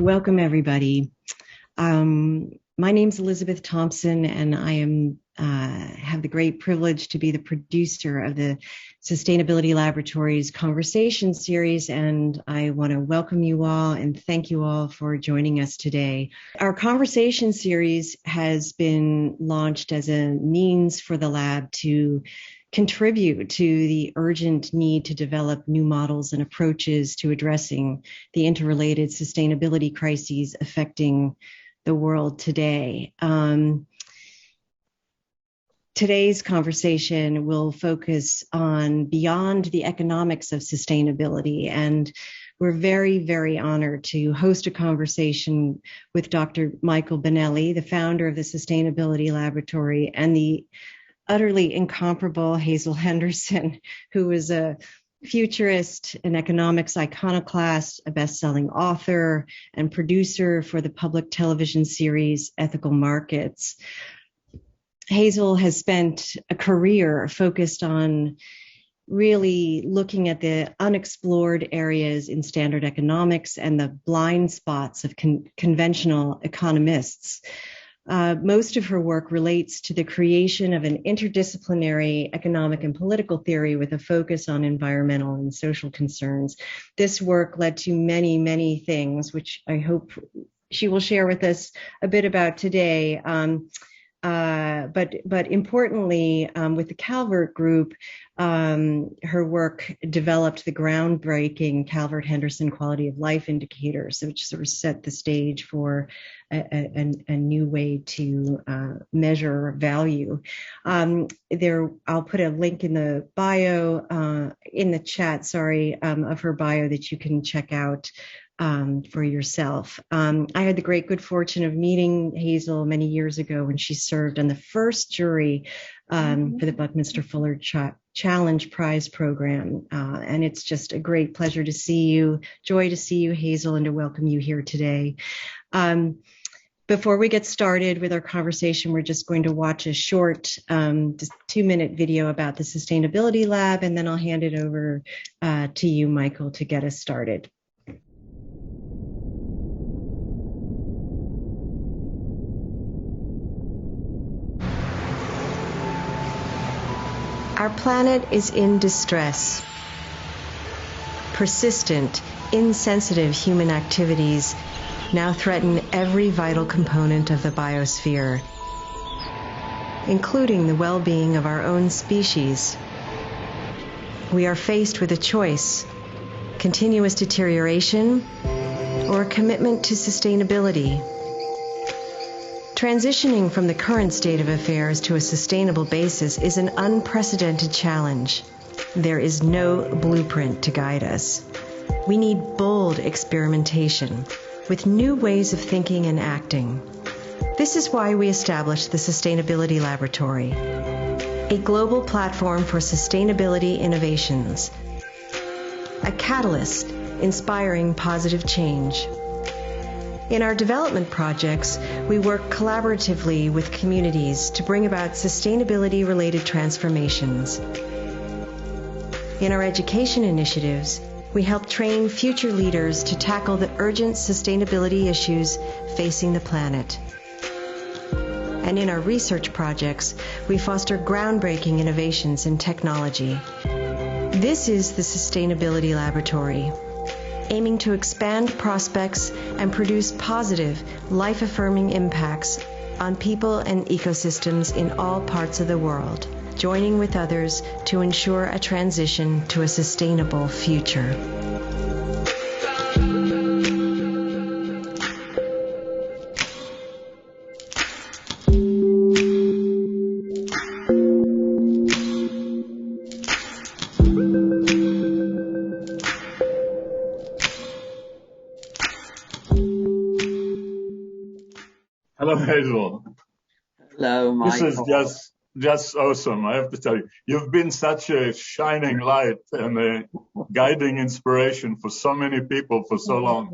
Welcome, everybody. My name's Elizabeth Thompson, and I have the great privilege to be the producer of the Sustainability Laboratories Conversation Series, and I want to welcome you all and thank you all for joining us today. Our Conversation Series has been launched as a means for the lab to contribute to the urgent need to develop new models and approaches to addressing the interrelated sustainability crises affecting the world today. Today's conversation will focus on beyond the economics of sustainability, and we're very, very honored to host a conversation with Dr. Michael Ben-Eli, the founder of the Sustainability Laboratory, and the utterly incomparable Hazel Henderson, who is a futurist, an economics iconoclast, a best-selling author, and producer for the public television series Ethical Markets. Hazel has spent a career focused on really looking at the unexplored areas in standard economics and the blind spots of conventional economists. Most of her work relates to the creation of an interdisciplinary economic and political theory with a focus on environmental and social concerns. This work led to many, many things, which I hope she will share with us a bit about today. But importantly, with the Calvert group, her work developed the groundbreaking Calvert Henderson quality of life indicators, which sort of set the stage for a new way to measure value. I'll put a link in the bio, in the chat, of her bio that you can check out for yourself. I had the great good fortune of meeting Hazel many years ago when she served on the first jury for the Buckminster Fuller Challenge Prize program. And it's just a great pleasure to see you, joy to see you, Hazel, and to welcome you here today. Before we get started with our conversation, we're just going to watch a short, just 2-minute video about the Sustainability Lab, and then I'll hand it over to you, Michael, to get us started. Our planet is in distress. Persistent, insensitive human activities now threaten every vital component of the biosphere, including the well-being of our own species. We are faced with a choice: continuous deterioration or a commitment to sustainability. Transitioning from the current state of affairs to a sustainable basis is an unprecedented challenge. There is no blueprint to guide us. We need bold experimentation with new ways of thinking and acting. This is why we established the Sustainability Laboratory, a global platform for sustainability innovations, a catalyst inspiring positive change. In our development projects, we work collaboratively with communities to bring about sustainability-related transformations. In our education initiatives, we help train future leaders to tackle the urgent sustainability issues facing the planet. And in our research projects, we foster groundbreaking innovations in technology. This is the Sustainability Laboratory, aiming to expand prospects and produce positive, life-affirming impacts on people and ecosystems in all parts of the world, joining with others to ensure a transition to a sustainable future. Hello, Hazel. Hello, Michael. This is just awesome. I have to tell you, you've been such a shining light and a guiding inspiration for so many people for so long.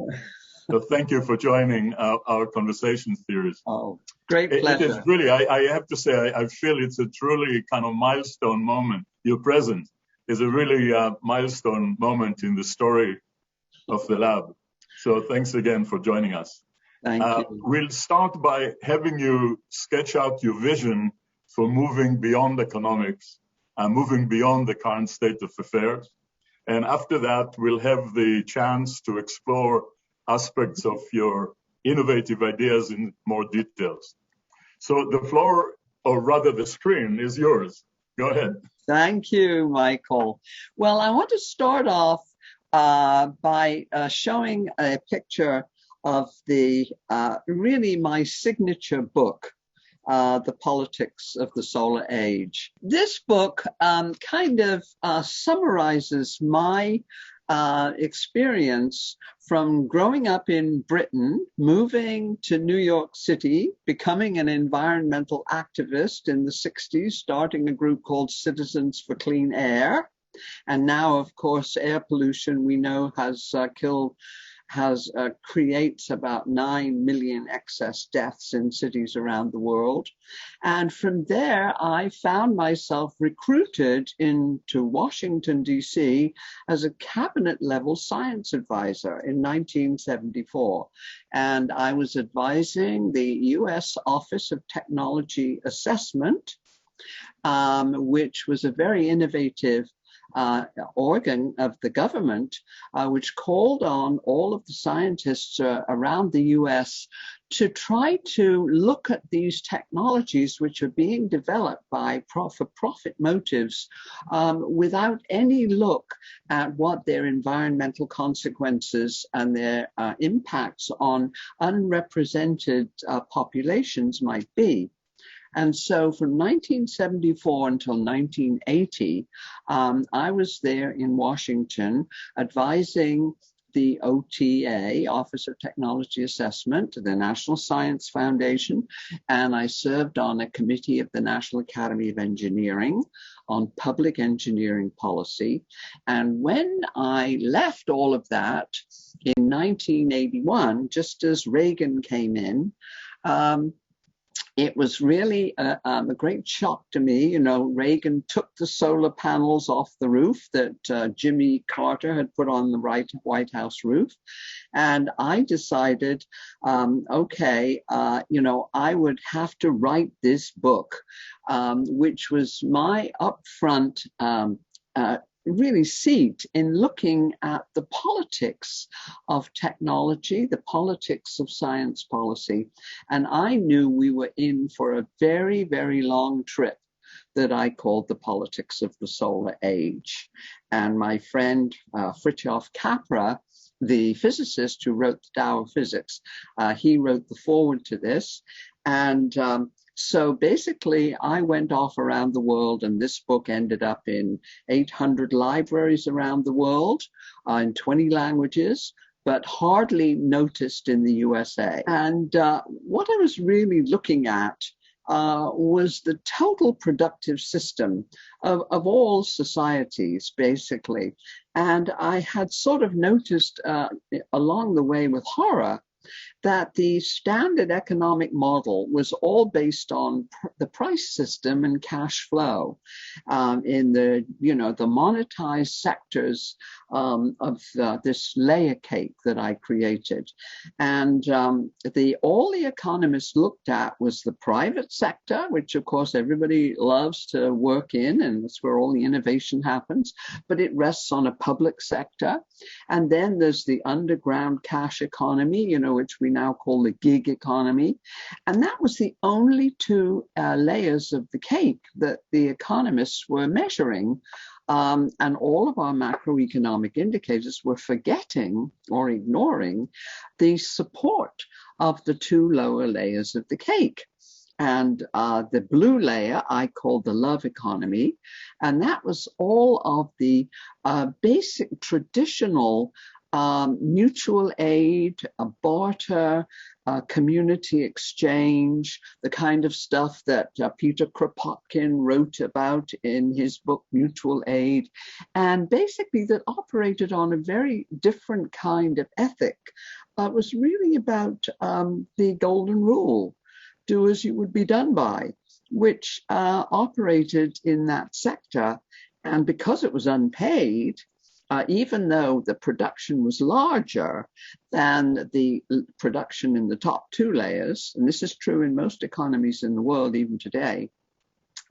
So thank you for joining our conversation series. Oh, great pleasure. It is really, I have to say, I feel it's a truly kind of milestone moment. Your presence is a really milestone moment in the story of the lab. So thanks again for joining us. Thank you. We'll start by having you sketch out your vision for moving beyond economics, moving beyond the current state of affairs. And after that, we'll have the chance to explore aspects of your innovative ideas in more details. So the floor, or rather the screen, is yours. Go ahead. Thank you, Michael. Well, I want to start off by showing a picture of the really my signature book, The Politics of the Solar Age. This book kind of summarizes my experience from growing up in Britain, moving to New York City, becoming an environmental activist in the 60s, starting a group called Citizens for Clean Air. And now, of course, air pollution we know creates about 9 million excess deaths in cities around the world. And from there, I found myself recruited into Washington, D.C. as a cabinet-level science advisor in 1974. And I was advising the U.S. Office of Technology Assessment, which was a very innovative organ of the government, which called on all of the scientists around the U.S. to try to look at these technologies which are being developed by for-profit motives without any look at what their environmental consequences and their impacts on unrepresented populations might be. And so from 1974 until 1980, I was there in Washington advising the OTA, Office of Technology Assessment, the National Science Foundation, and I served on a committee of the National Academy of Engineering on public engineering policy. And when I left all of that in 1981, just as Reagan came in, it was really a great shock to me. You know, Reagan took the solar panels off the roof that Jimmy Carter had put on the White House roof. And I decided, okay, you know, I would have to write this book, which was my upfront really seat in looking at the politics of technology, the politics of science policy. And I knew we were in for a very, very long trip that I called the politics of the solar age. And my friend Fritjof Capra, the physicist who wrote the Tao of Physics, he wrote the foreword to this. And so basically, I went off around the world, and this book ended up in 800 libraries around the world, in 20 languages, but hardly noticed in the USA. And what I was really looking at was the total productive system of all societies, basically. And I had sort of noticed along the way with horror that the standard economic model was all based on the price system and cash flow in the, you know, the monetized sectors of this layer cake that I created. And all the economists looked at was the private sector, which of course everybody loves to work in, and that's where all the innovation happens, but it rests on a public sector. And then there's the underground cash economy, you know, which we now call the gig economy. And that was the only two layers of the cake that the economists were measuring. And all of our macroeconomic indicators were forgetting or ignoring the support of the two lower layers of the cake. And the blue layer I called the love economy. And that was all of the basic traditional mutual aid, barter, community exchange, the kind of stuff that Peter Kropotkin wrote about in his book, Mutual Aid, and basically that operated on a very different kind of ethic. It was really about the golden rule, do as you would be done by, which operated in that sector. And because it was unpaid, even though the production was larger than the production in the top two layers, and this is true in most economies in the world even today,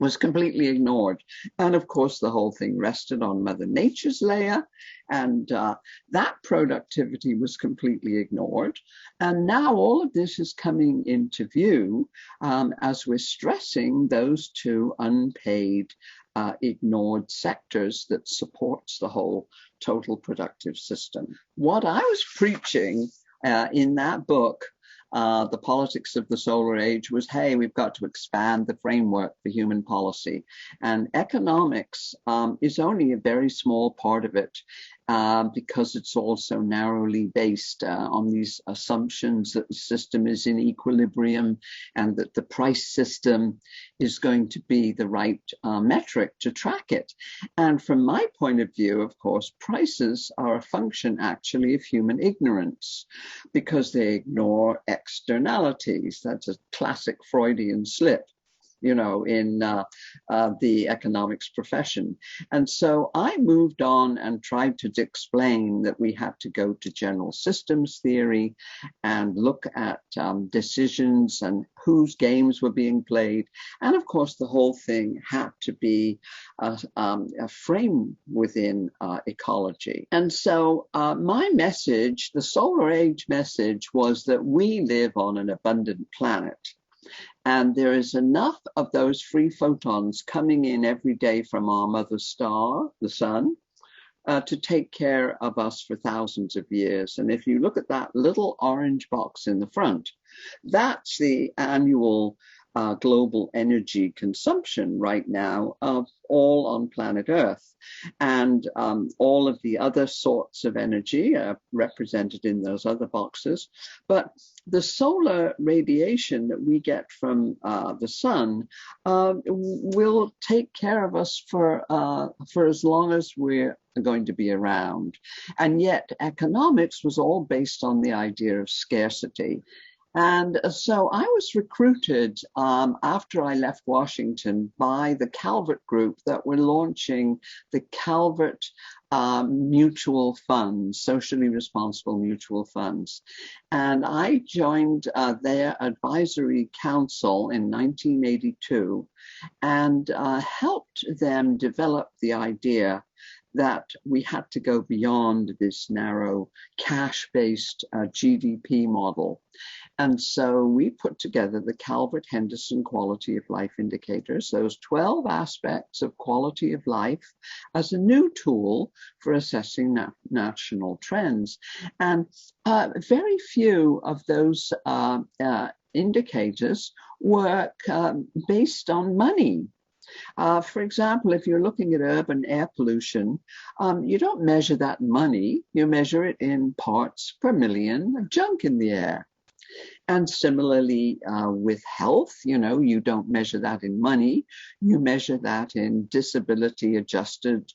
was completely ignored. And of course, the whole thing rested on Mother Nature's layer, and that productivity was completely ignored. And now all of this is coming into view as we're stressing those two unpaid, ignored sectors that supports the whole total productive system. What I was preaching in that book, The Politics of the Solar Age, was, hey, we've got to expand the framework for human policy. And economics is only a very small part of it, because it's also narrowly based on these assumptions that the system is in equilibrium and that the price system is going to be the right metric to track it. And from my point of view, of course, prices are a function actually of human ignorance, because they ignore externalities. That's a classic Freudian slip, you know, in the economics profession. And so I moved on and tried to explain that we had to go to general systems theory and look at decisions and whose games were being played. And of course, the whole thing had to be a frame within ecology. And so my message, the solar age message, was that we live on an abundant planet. And there is enough of those free photons coming in every day from our mother star, the sun, to take care of us for thousands of years. And if you look at that little orange box in the front, that's the annual global energy consumption right now of all on planet Earth. And all of the other sorts of energy are represented in those other boxes. But the solar radiation that we get from the sun will take care of us for as long as we're going to be around. And yet economics was all based on the idea of scarcity. And so I was recruited after I left Washington by the Calvert group that were launching the Calvert mutual funds, socially responsible mutual funds. And I joined their advisory council in 1982 and helped them develop the idea that we had to go beyond this narrow cash-based GDP model. And so we put together the Calvert Henderson quality of life indicators, those 12 aspects of quality of life, as a new tool for assessing national trends. And very few of those indicators were based on money. For example, if you're looking at urban air pollution, you don't measure that in money, you measure it in parts per million of junk in the air. And similarly with health, you know, you don't measure that in money, you measure that in disability adjusted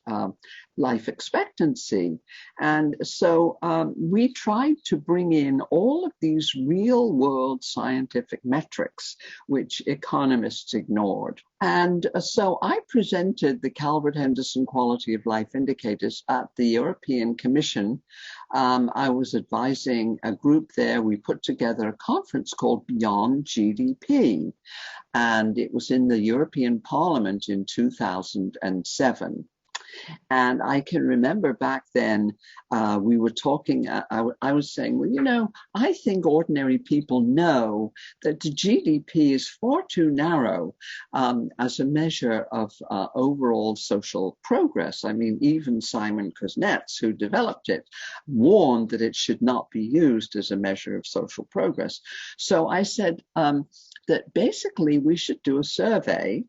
life expectancy. And so we tried to bring in all of these real world scientific metrics, which economists ignored. And so I presented the Calvert Henderson quality of life indicators at the European Commission. I was advising a group there. We put together a conference called Beyond GDP, and it was in the European Parliament in 2007. And I can remember back then we were talking, I was saying, well, you know, I think ordinary people know that the GDP is far too narrow as a measure of overall social progress. I mean, even Simon Kuznets, who developed it, warned that it should not be used as a measure of social progress. So I said, that basically we should do a survey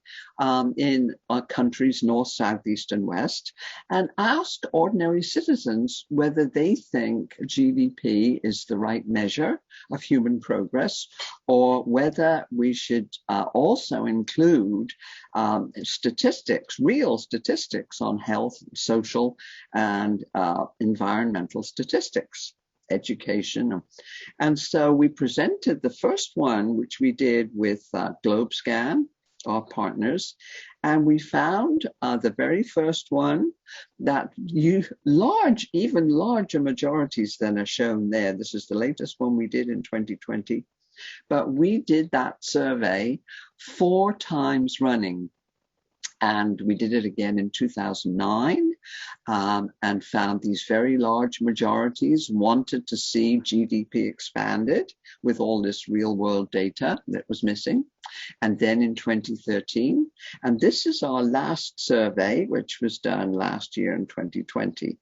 in our countries, North, South, East, and West, and ask ordinary citizens whether they think GDP is the right measure of human progress, or whether we should also include statistics, real statistics on health, social, and environmental statistics. Education. And so we presented the first one, which we did with GlobeScan, our partners, and we found the very first one that even larger majorities than are shown there. This is the latest one we did in 2020, but we did that survey 4 times running. And we did it again in 2009 and found these very large majorities wanted to see GDP expanded with all this real world data that was missing. And then in 2013, and this is our last survey, which was done last year in 2020.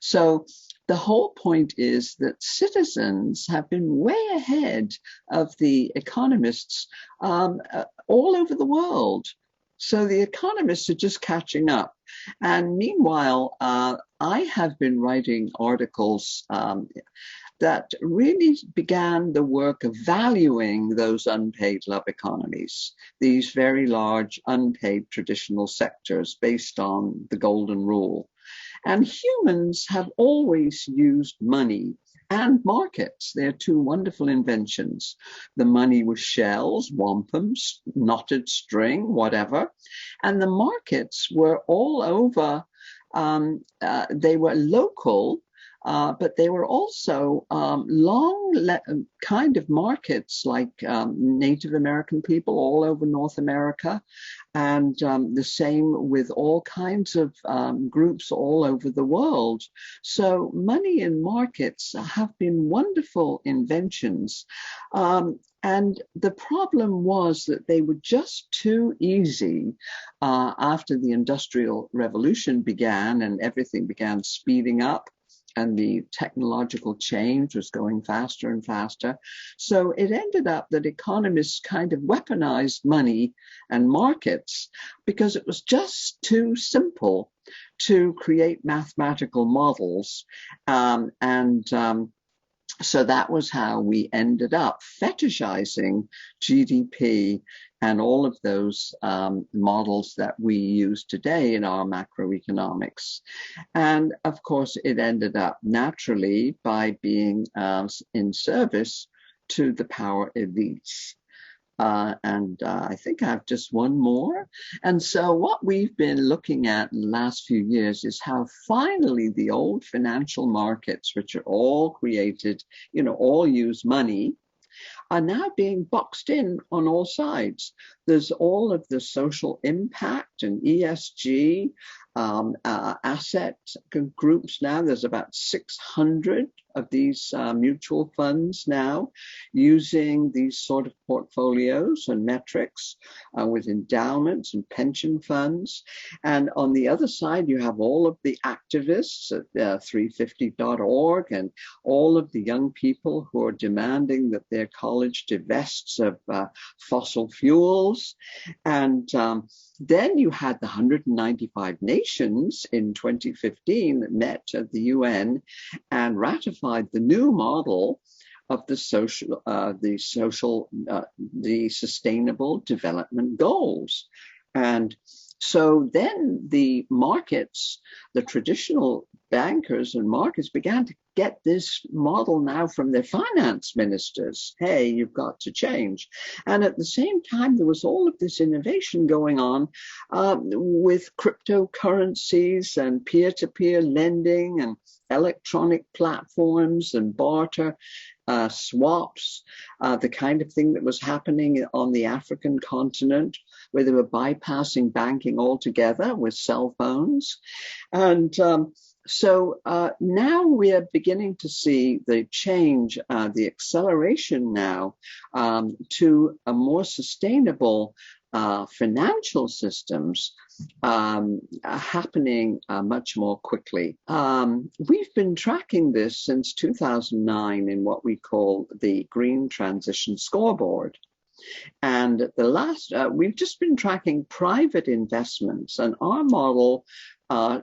So the whole point is that citizens have been way ahead of the economists all over the world. So the economists are just catching up. And meanwhile, I have been writing articles that really began the work of valuing those unpaid love economies, these very large unpaid traditional sectors based on the golden rule. And humans have always used money and markets. They're 2 wonderful inventions. The money was shells, wampum, knotted string, whatever. And the markets were all over. They were local, but they were also kind of markets like Native American people all over North America, and the same with all kinds of groups all over the world. So money and markets have been wonderful inventions. And the problem was that they were just too easy after the Industrial Revolution began and everything began speeding up. And the technological change was going faster and faster. So it ended up that economists kind of weaponized money and markets because it was just too simple to create mathematical models. So that was how we ended up fetishizing GDP and all of those models that we use today in our macroeconomics. And of course, it ended up naturally by being in service to the power elites. I think I have just one more. And so what we've been looking at in the last few years is how finally the old financial markets, which are all created, all use money, are now being boxed in on all sides. There's all of the social impact and ESG asset groups now. There's about 600 of these mutual funds now using these sort of portfolios and metrics with endowments and pension funds. And on the other side, you have all of the activists at 350.org and all of the young people who are demanding that their college divests of fossil fuels. And then you had the 195 nations in 2015 that met at the UN and ratified the new model of the Sustainable Development Goals. And so then the markets, the traditional bankers and markets began to get this model now from their finance ministers. Hey, you've got to change. And at the same time, there was all of this innovation going on with cryptocurrencies and peer-to-peer lending and electronic platforms and barter swaps, the kind of thing that was happening on the African continent, where they were bypassing banking altogether with cell phones. And so now we are beginning to see the change, the acceleration now to a more sustainable financial systems happening much more quickly. We've been tracking this since 2009 in what we call the Green Transition Scoreboard. And the last, we've just been tracking private investments, and our model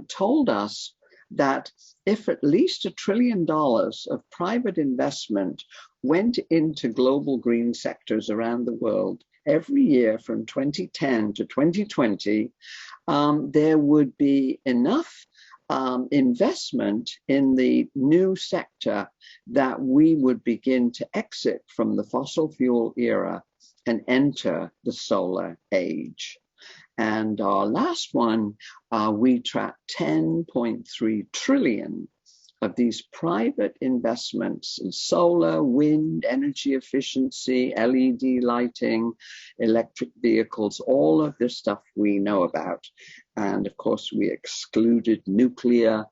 told us that if at least $1 trillion of private investment went into global green sectors around the world every year from 2010 to 2020, there would be enough investment in the new sector that we would begin to exit from the fossil fuel era and enter the solar age. And our last one, we tracked 10.3 trillion of these private investments in solar, wind, energy efficiency, LED lighting, electric vehicles, all of this stuff we know about. And of course, we excluded nuclear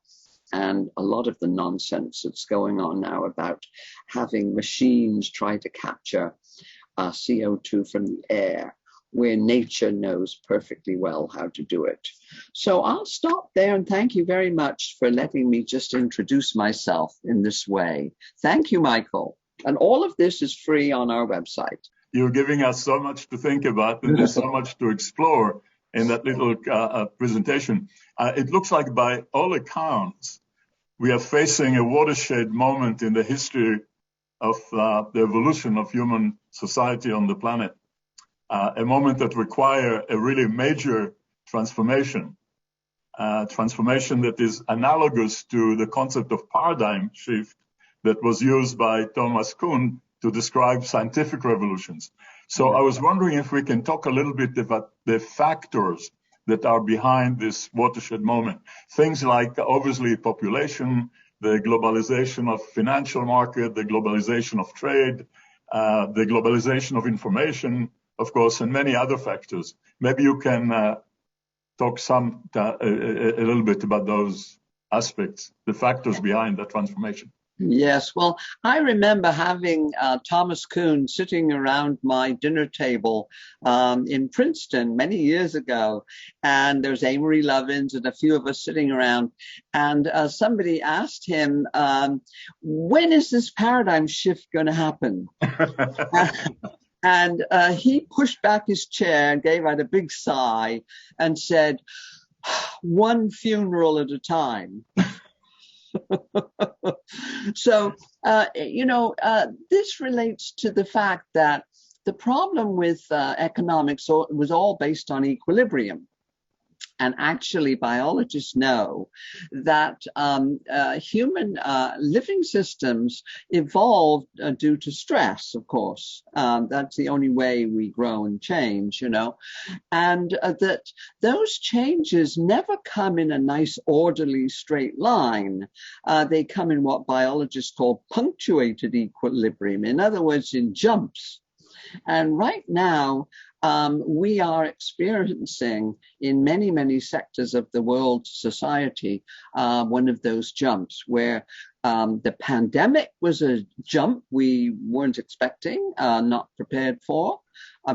and a lot of the nonsense that's going on now about having machines try to capture CO2 from the air, where nature knows perfectly well how to do it. So I'll stop there, and thank you very much for letting me just introduce myself in this way. Thank you, Michael. And all of this is free on our website. You're giving us so much to think about, and there's so much to explore in that little presentation. It looks like by all accounts, we are facing a watershed moment in the history of the evolution of human society on the planet. A moment that requires a really major transformation that is analogous to the concept of paradigm shift that was used by Thomas Kuhn to describe scientific revolutions. So I was wondering if we can talk a little bit about the factors that are behind this watershed moment. Things like, obviously, population, the globalization of financial market, the globalization of trade, the globalization of information, of course, and many other factors. Maybe you can talk a little bit about those aspects, the factors behind that transformation. Yes, well, I remember having Thomas Kuhn sitting around my dinner table in Princeton many years ago, and there's Amory Lovins and a few of us sitting around, and somebody asked him, when is this paradigm shift going to happen? And he pushed back his chair and gave out a big sigh and said, one funeral at a time. So, this relates to the fact that the problem with economics was all based on equilibrium. And actually, biologists know that human living systems evolved due to stress, of course. That's the only way we grow and change, and that those changes never come in a nice, orderly, straight line. They come in what biologists call punctuated equilibrium, in other words, in jumps. And right now, we are experiencing in many, many sectors of the world society one of those jumps where the pandemic was a jump we weren't expecting, not prepared for,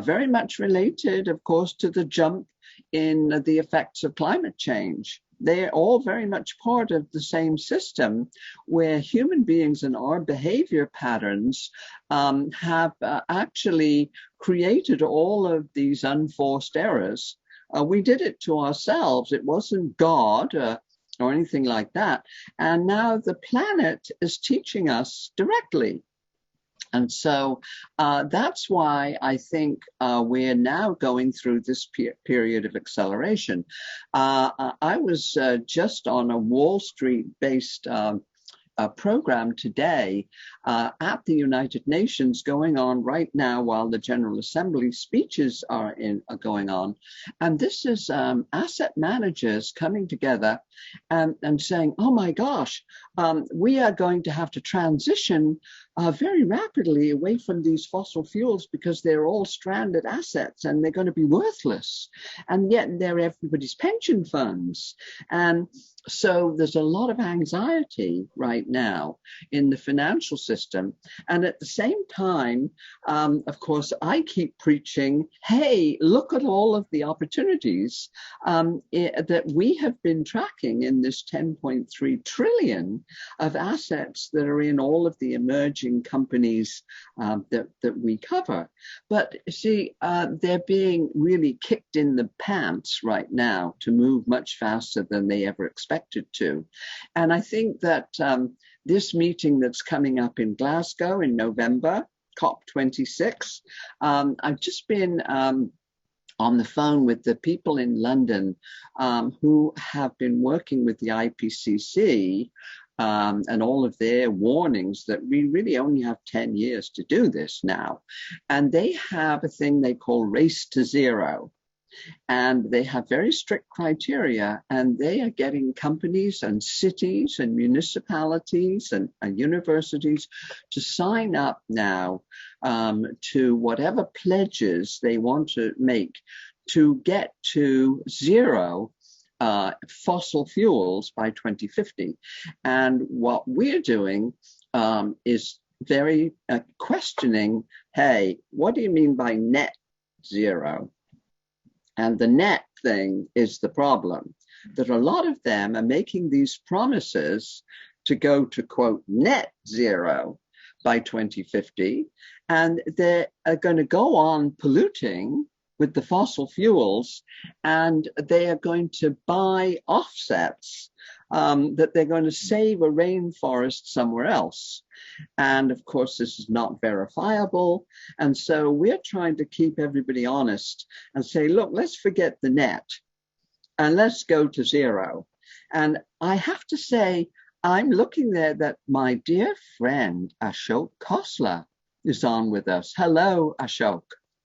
very much related, of course, to the jump in the effects of climate change. They're all very much part of the same system where human beings and our behavior patterns have actually created all of these unforced errors. We did it to ourselves. It wasn't God or anything like that. And now the planet is teaching us directly. And so that's why I think we're now going through this period of acceleration. I was just on a Wall Street-based program today at the United Nations going on right now while the General Assembly speeches are going on. And this is asset managers coming together and saying, oh my gosh, we are going to have to transition very rapidly away from these fossil fuels because they're all stranded assets and they're going to be worthless. And yet they're everybody's pension funds. And so there's a lot of anxiety right now in the financial system. And at the same time, of course, I keep preaching, hey, look at all of the opportunities that we have been tracking in this 10.3 trillion of assets that are in all of the emerging companies that we cover. But see, they're being really kicked in the pants right now to move much faster than they ever expected to. And I think that this meeting that's coming up in Glasgow in November, COP26, I've just been on the phone with the people in London who have been working with the IPCC and all of their warnings that we really only have 10 years to do this now. And they have a thing they call Race to Zero. And they have very strict criteria, and they are getting companies and cities and municipalities and universities to sign up now to whatever pledges they want to make to get to zero fossil fuels by 2050. And what we're doing is very questioning, hey, what do you mean by net zero? And the net thing is the problem, that a lot of them are making these promises to go to, quote, net zero by 2050, and they are going to go on polluting with the fossil fuels, and they are going to buy offsets that they're going to save a rainforest somewhere else. And of course, this is not verifiable. And so we're trying to keep everybody honest and say, look, let's forget the net and let's go to zero. And I have to say, I'm looking there that my dear friend Ashok Khosla is on with us. Hello, Ashok.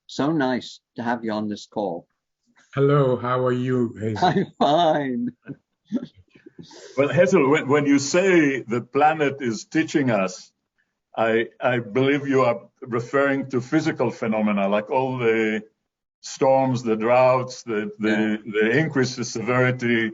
So nice to have you on this call. Hello, how are you, Hazel? I'm fine. Well, Hazel, when you say the planet is teaching us, I believe you are referring to physical phenomena like all the storms, the droughts, the increase in severity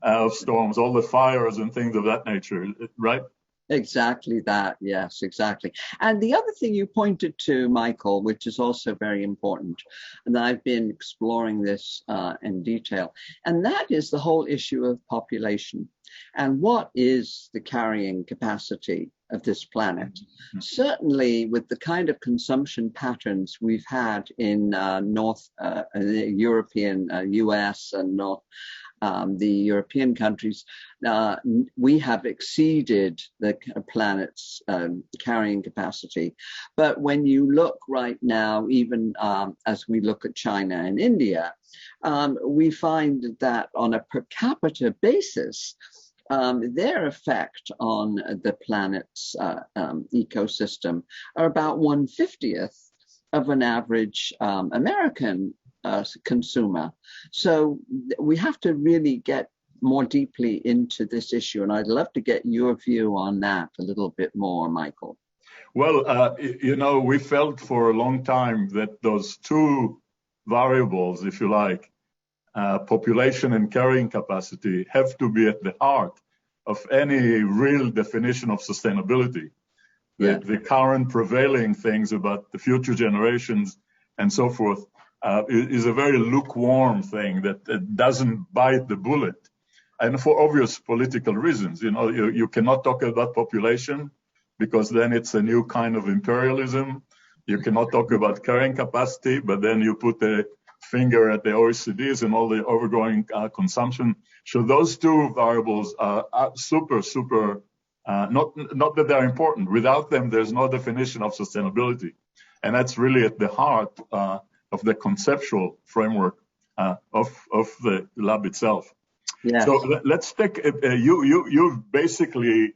of storms, all the fires and things of that nature, right? Exactly that. Yes, exactly. And the other thing you pointed to, Michael, which is also very important, and I've been exploring this in detail, and that is the whole issue of population and what is the carrying capacity of this planet. Mm-hmm. Certainly with the kind of consumption patterns we've had in North European, US and North the European countries, we have exceeded the planet's carrying capacity. But when you look right now, even as we look at China and India, we find that on a per capita basis, their effect on the planet's ecosystem are about 1/50th of an average American consumer. So we have to really get more deeply into this issue. And I'd love to get your view on that a little bit more, Michael. Well, you know, we felt for a long time that those two variables, if you like, population and carrying capacity, have to be at the heart of any real definition of sustainability. The current prevailing things about the future generations and so forth is a very lukewarm thing that doesn't bite the bullet. And for obvious political reasons, you know, you cannot talk about population because then it's a new kind of imperialism. You cannot talk about carrying capacity, but then you put the finger at the OECDs and all the overgrowing consumption. So those two variables are super, not that they're important. Without them, there's no definition of sustainability. And that's really at the heart of the conceptual framework of the lab itself. Yes. So let's take, you basically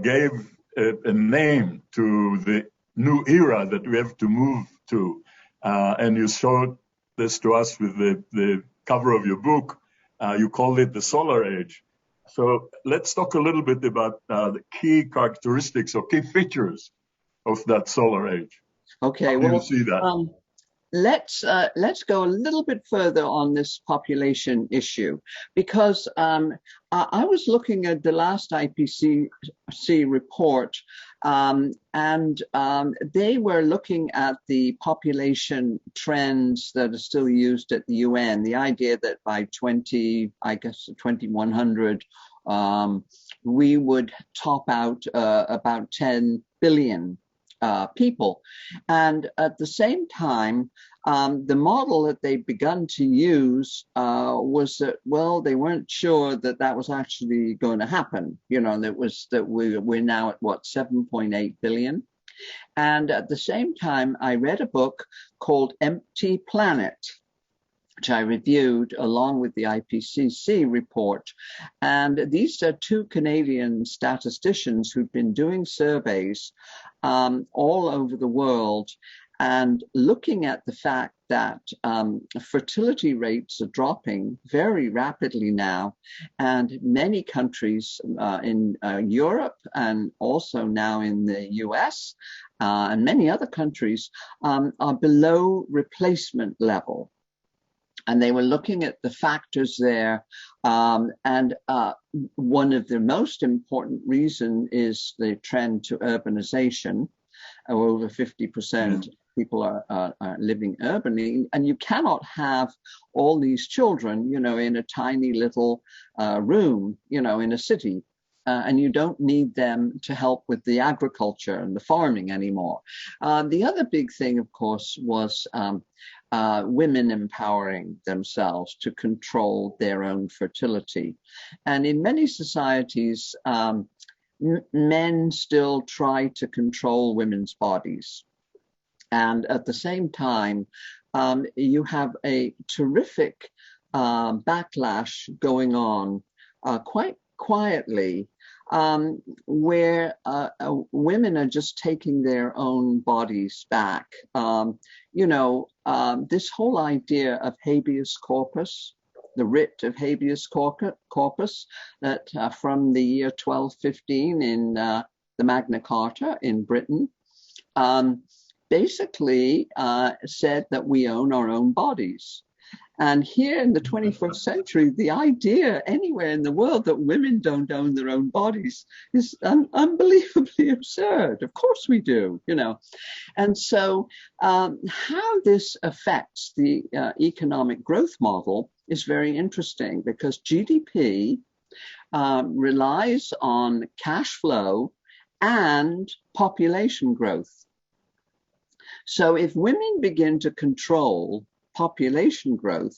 gave a name to the new era that we have to move to. And you showed this to us with the cover of your book. You called it the solar age. So let's talk a little bit about the key characteristics or key features of that solar age. Okay, how do you see that? Let's go a little bit further on this population issue, because I was looking at the last IPCC report, and they were looking at the population trends that are still used at the UN. The idea that by 2100, we would top out about 10 billion people. And at the same time, the model that they'd begun to use was that, well, they weren't sure that that was actually going to happen. You know, that we're now at what, 7.8 billion. And at the same time, I read a book called Empty Planet. which I reviewed along with the IPCC report. And these are two Canadian statisticians who've been doing surveys all over the world and looking at the fact that fertility rates are dropping very rapidly now. And many countries in Europe and also now in the US and many other countries are below replacement level. And they were looking at the factors there. And one of the most important reason is the trend to urbanization. Over 50% people are living urbanly. And you cannot have all these children, you know, in a tiny little room, you know, in a city. And you don't need them to help with the agriculture and the farming anymore. The other big thing, of course, was women empowering themselves to control their own fertility. And in many societies, men still try to control women's bodies. And at the same time, you have a terrific backlash going on quite quietly, where women are just taking their own bodies back. You know, this whole idea of habeas corpus, the writ of habeas corpus, that from the year 1215 in the Magna Carta in Britain, basically said that we own our own bodies. And here in the 21st century, the idea anywhere in the world that women don't own their own bodies is unbelievably absurd. Of course we do, you know. And so how this affects the economic growth model is very interesting, because GDP relies on cash flow and population growth. So if women begin to control population growth,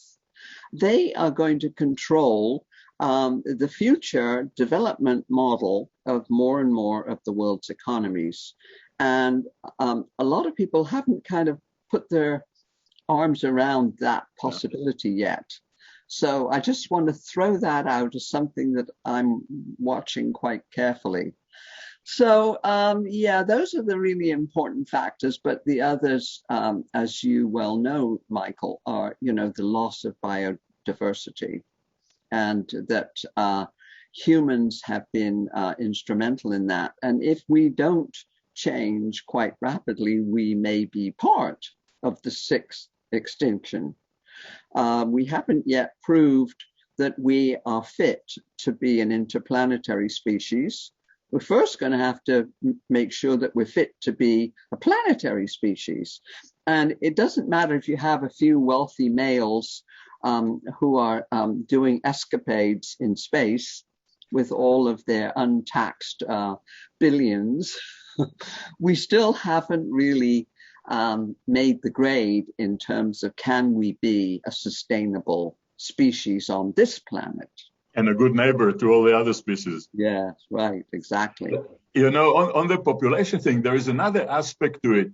they are going to control the future development model of more and more of the world's economies. And a lot of people haven't kind of put their arms around that possibility yet. So I just want to throw that out as something that I'm watching quite carefully. So, yeah, those are the really important factors, but the others, as you well know, Michael, are, you know, the loss of biodiversity, and that humans have been instrumental in that. And if we don't change quite rapidly, we may be part of the sixth extinction. We haven't yet proved that we are fit to be an interplanetary species. We're first going to have to make sure that we're fit to be a planetary species. And it doesn't matter if you have a few wealthy males who are doing escapades in space with all of their untaxed billions. We still haven't really made the grade in terms of, can we be a sustainable species on this planet? And a good neighbor to all the other species. Yes, right, exactly. You know, on the population thing, there is another aspect to it.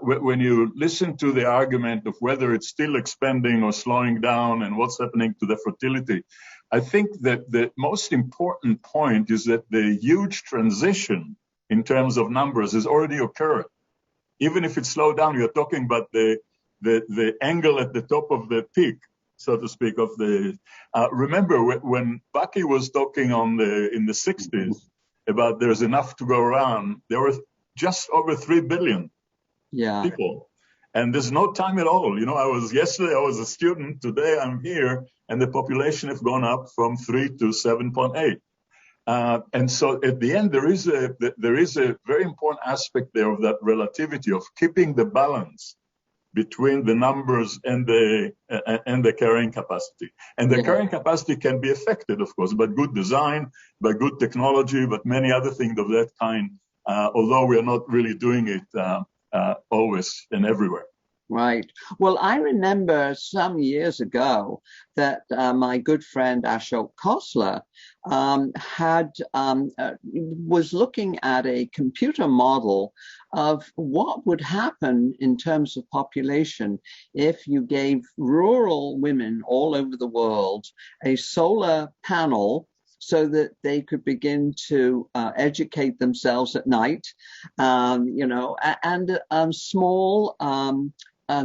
When you listen to the argument of whether it's still expanding or slowing down and what's happening to the fertility, I think that the most important point is that the huge transition in terms of numbers has already occurred. Even if it slowed down, you're talking about the angle at the top of the peak, so to speak, of the. Remember when Bucky was talking in the 60s about there's enough to go around, there were just over 3 billion people, and there's no time at all. You know, yesterday I was a student, today I'm here, and the population have gone up from 3 to 7.8. And so at the end, there is a very important aspect there of that relativity of keeping the balance between the numbers and the carrying capacity. And the carrying capacity can be affected, of course, by good design, by good technology, but many other things of that kind, although we are not really doing it always and everywhere. Right. Well, I remember some years ago that my good friend Ashok Khosla was looking at a computer model of what would happen in terms of population if you gave rural women all over the world a solar panel so that they could begin to educate themselves at night, and small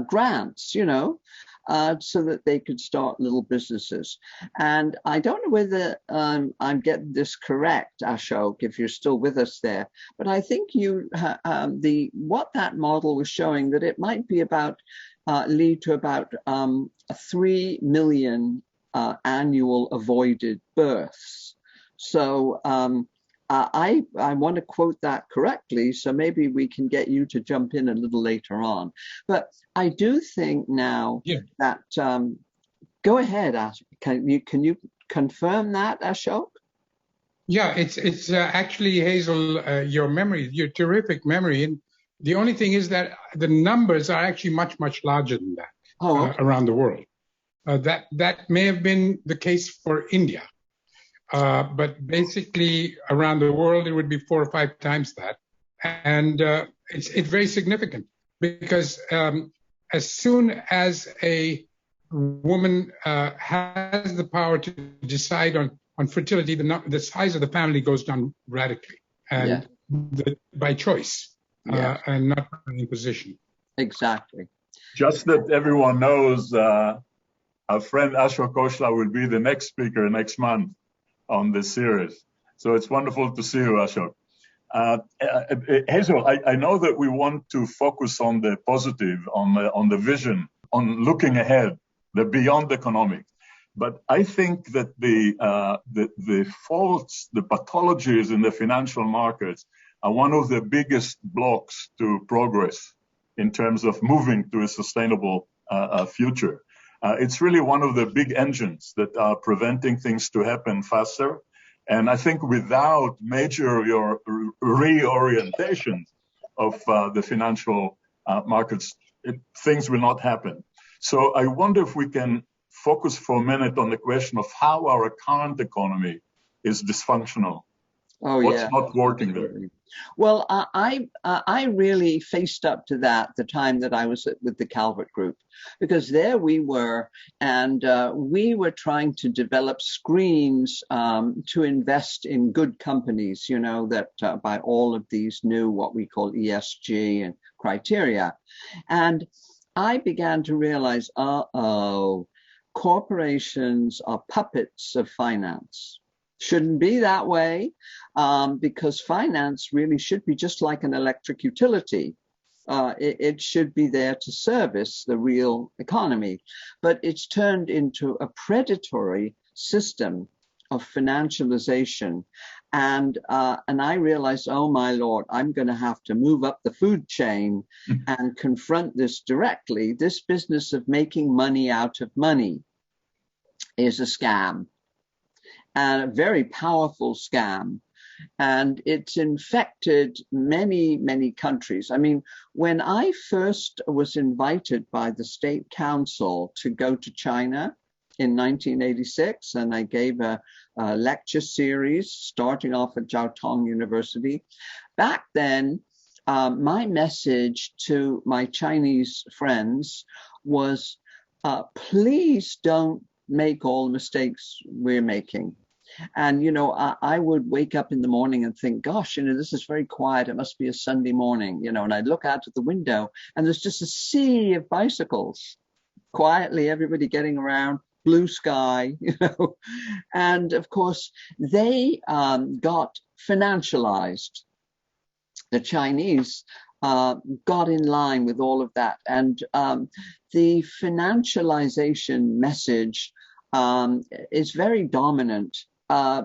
grants, so that they could start little businesses. And I don't know whether I'm getting this correct, Ashok, if you're still with us there, but I think what that model was showing, that it might be lead to about 3 million annual avoided births. So I want to quote that correctly, so maybe we can get you to jump in a little later on. But I do think now that, go ahead, Ashok. Can you confirm that, Ashok? Yeah, it's actually, Hazel, your terrific memory. And the only thing is that the numbers are actually much, much larger than that around the world. That may have been the case for India. But basically around the world, it would be 4 or 5 times that. And it's very significant because as soon as a woman has the power to decide on fertility, the size of the family goes down radically, and by choice and not by imposition. Exactly. Just that everyone knows, our friend Ashok Koshla will be the next speaker next month on this series. So it's wonderful to see you, Ashok. Hazel, I know that we want to focus on the positive, on the vision, on looking ahead, the beyond economics. But I think that the faults, the pathologies in the financial markets are one of the biggest blocks to progress in terms of moving to a sustainable future. It's really one of the big engines that are preventing things to happen faster. And I think without major reorientation of the financial markets, things will not happen. So I wonder if we can focus for a minute on the question of how our current economy is dysfunctional. What's not working there? Well, I really faced up to that the time that I was with the Calvert group, because there we were, and we were trying to develop screens to invest in good companies, that by all of these new, what we call ESG and criteria. And I began to realize, corporations are puppets of finance. Shouldn't be that way, because finance really should be just like an electric utility. It should be there to service the real economy, but it's turned into a predatory system of financialization. And I realized, oh my Lord, I'm going to have to move up the food chain and confront this directly. This business of making money out of money is a scam, and a very powerful scam. And it's infected many, many countries. I mean, when I first was invited by the State Council to go to China in 1986, and I gave a lecture series starting off at Jiao Tong University. Back then, my message to my Chinese friends was, please don't make all the mistakes we're making. And, I would wake up in the morning and think, gosh, this is very quiet. It must be a Sunday morning, and I'd look out of the window and there's just a sea of bicycles, quietly, everybody getting around, blue sky, And of course, they got financialized. The Chinese got in line with all of that. And the financialization message is very dominant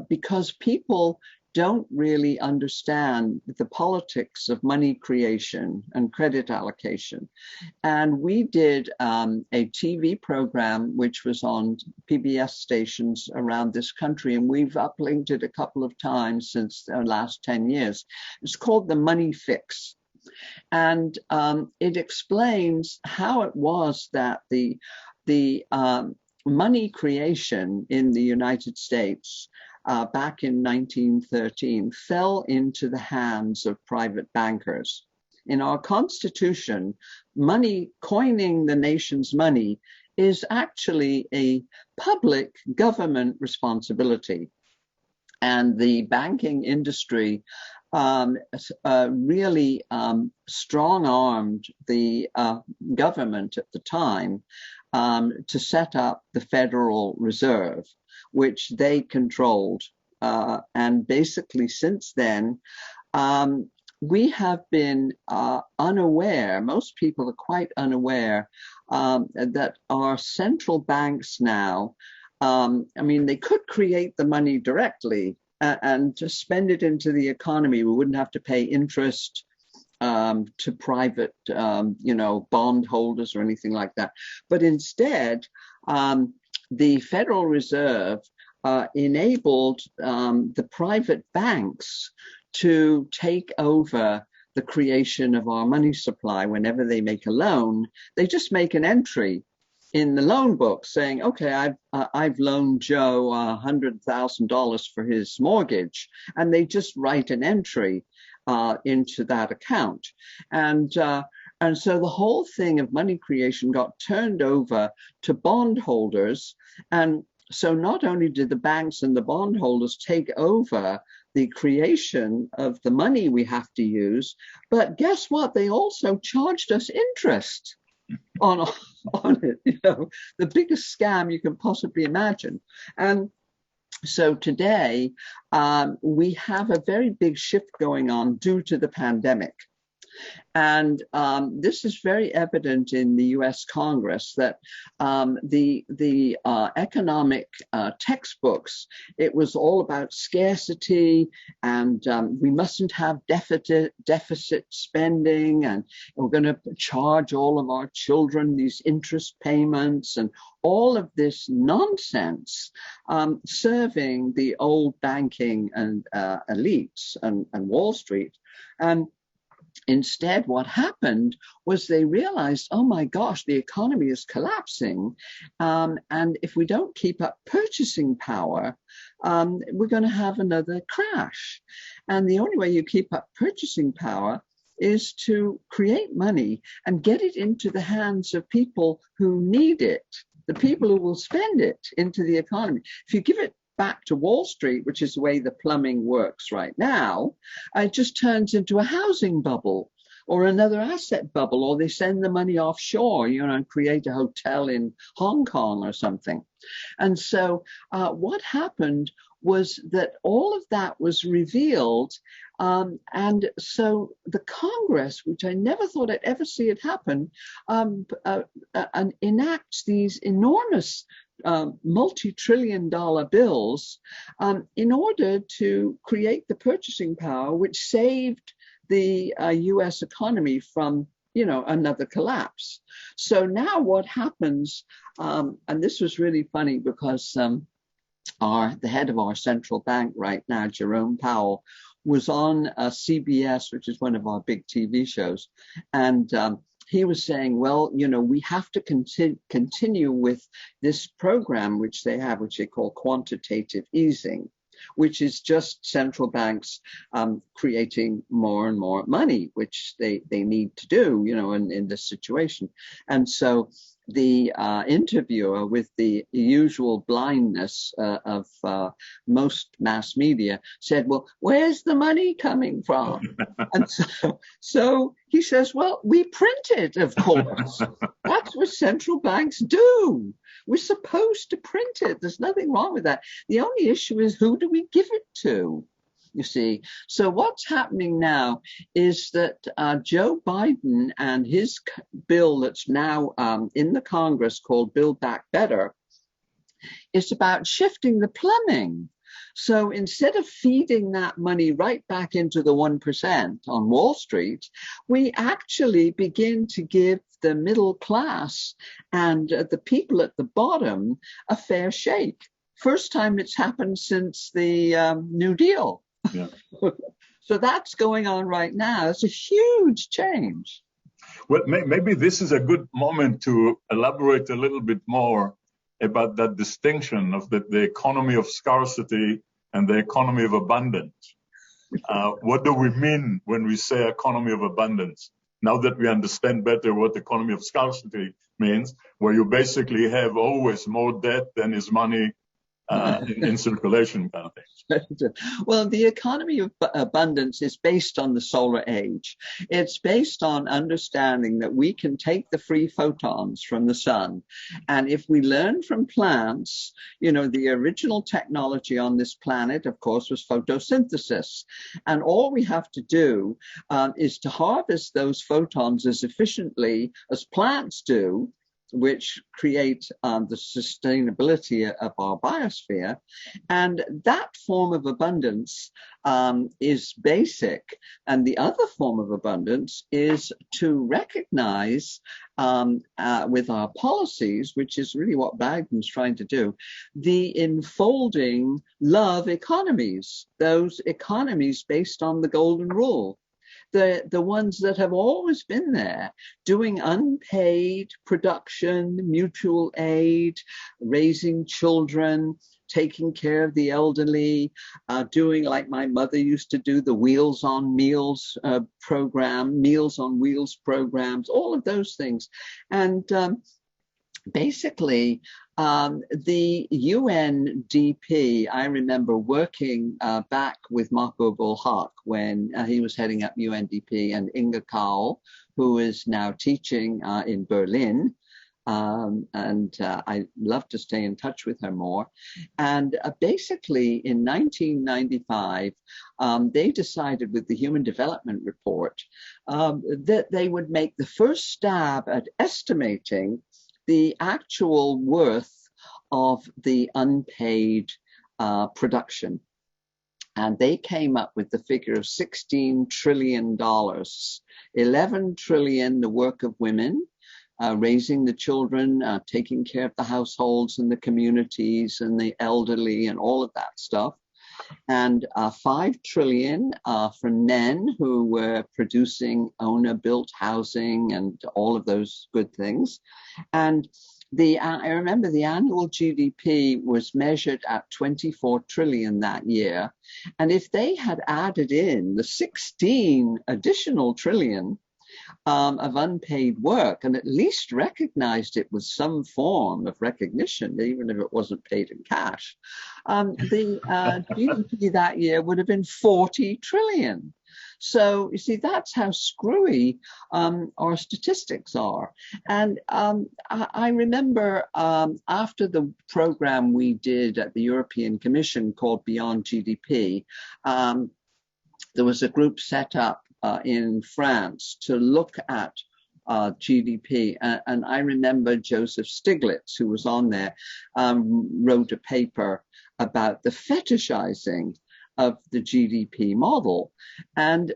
because people don't really understand the politics of money creation and credit allocation. And we did a TV program which was on PBS stations around this country, and we've uplinked it a couple of times since the last 10 years. It's called The Money Fix. And it explains how it was that the money creation in the United States back in 1913 fell into the hands of private bankers. In our Constitution, money, coining the nation's money, is actually a public government responsibility. And the banking industry really strong-armed the government at the time to set up the Federal Reserve, which they controlled. And basically since then, we have been unaware, most people are quite unaware, that our central banks now, I mean, they could create the money directly and just spend it into the economy. We wouldn't have to pay interest to private, bondholders or anything like that. But instead, the Federal Reserve enabled the private banks to take over the creation of our money supply. Whenever they make a loan, they just make an entry in the loan book saying, okay, I've loaned Joe $100,000 for his mortgage, and they just write an entry into that account. And so the whole thing of money creation got turned over to bondholders. And so not only did the banks and the bondholders take over the creation of the money we have to use, but guess what? They also charged us interest on it, the biggest scam you can possibly imagine. And so today, we have a very big shift going on due to the pandemic. And this is very evident in the U.S. Congress that the economic textbooks, it was all about scarcity, and we mustn't have deficit spending, and we're going to charge all of our children these interest payments, and all of this nonsense serving the old banking and elites and Wall Street. And instead, what happened was they realized, oh my gosh, the economy is collapsing. And if we don't keep up purchasing power, we're going to have another crash. And the only way you keep up purchasing power is to create money and get it into the hands of people who need it, the people who will spend it into the economy. If you give it back to Wall Street, which is the way the plumbing works right now, it just turns into a housing bubble or another asset bubble, or they send the money offshore, and create a hotel in Hong Kong or something. And so what happened was that all of that was revealed. And so the Congress, which I never thought I'd ever see it happen, enacts these enormous multi-trillion-dollar bills in order to create the purchasing power, which saved the U.S. economy from, another collapse. So now what happens, and this was really funny because the head of our central bank right now, Jerome Powell, was on CBS, which is one of our big TV shows, and he was saying, well, we have to continue with this program, which they have, which they call quantitative easing, which is just central banks creating more and more money, which they need to do, in this situation. And so the interviewer, with the usual blindness of most mass media, said, well, where's the money coming from? And so he says, well, we print it, of course. That's what central banks do. We're supposed to print it. There's nothing wrong with that. The only issue is, who do we give it to? You see, so what's happening now is that Joe Biden and his bill that's now in the Congress called Build Back Better is about shifting the plumbing. So instead of feeding that money right back into the 1% on Wall Street, we actually begin to give the middle class and the people at the bottom a fair shake. First time it's happened since the New Deal. Yeah. So that's going on right now. It's a huge change. Well, maybe this is a good moment to elaborate a little bit more about that distinction of the economy of scarcity and the economy of abundance. What do we mean when we say economy of abundance? Now that we understand better what economy of scarcity means, where you basically have always more debt than is money in circulation, kind of thing. Well, the economy of abundance is based on the solar age. It's based on understanding that we can take the free photons from the sun. And if we learn from plants, you know, the original technology on this planet, of course, was photosynthesis. And all we have to do is to harvest those photons as efficiently as plants do, which create the sustainability of our biosphere. And that form of abundance is basic. And the other form of abundance is to recognize with our policies, which is really what Bagden's trying to do, the enfolding love economies, those economies based on the golden rule. The ones that have always been there, doing unpaid production, mutual aid, raising children, taking care of the elderly, doing like my mother used to do, the Wheels on Meals program, Meals on Wheels programs, all of those things. And basically, the UNDP, I remember working back with Marco Bulhak when he was heading up UNDP, and Inga Kaul, who is now teaching in Berlin. I love to stay in touch with her more. And basically in 1995, they decided with the Human Development Report that they would make the first stab at estimating the actual worth of the unpaid production. And they came up with the figure of $16 trillion, 11 trillion, the work of women, raising the children, taking care of the households and the communities and the elderly and all of that stuff. And 5 trillion for men who were producing owner-built housing and all of those good things. And I remember the annual GDP was measured at 24 trillion that year. And if they had added in the 16 additional trillion of unpaid work and at least recognized it with some form of recognition, even if it wasn't paid in cash, the GDP that year would have been 40 trillion. So you see, that's how screwy our statistics are. And I remember after the program we did at the European Commission called Beyond GDP, there was a group set up in France to look at GDP. And I remember Joseph Stiglitz, who was on there, wrote a paper about the fetishizing of the GDP model. And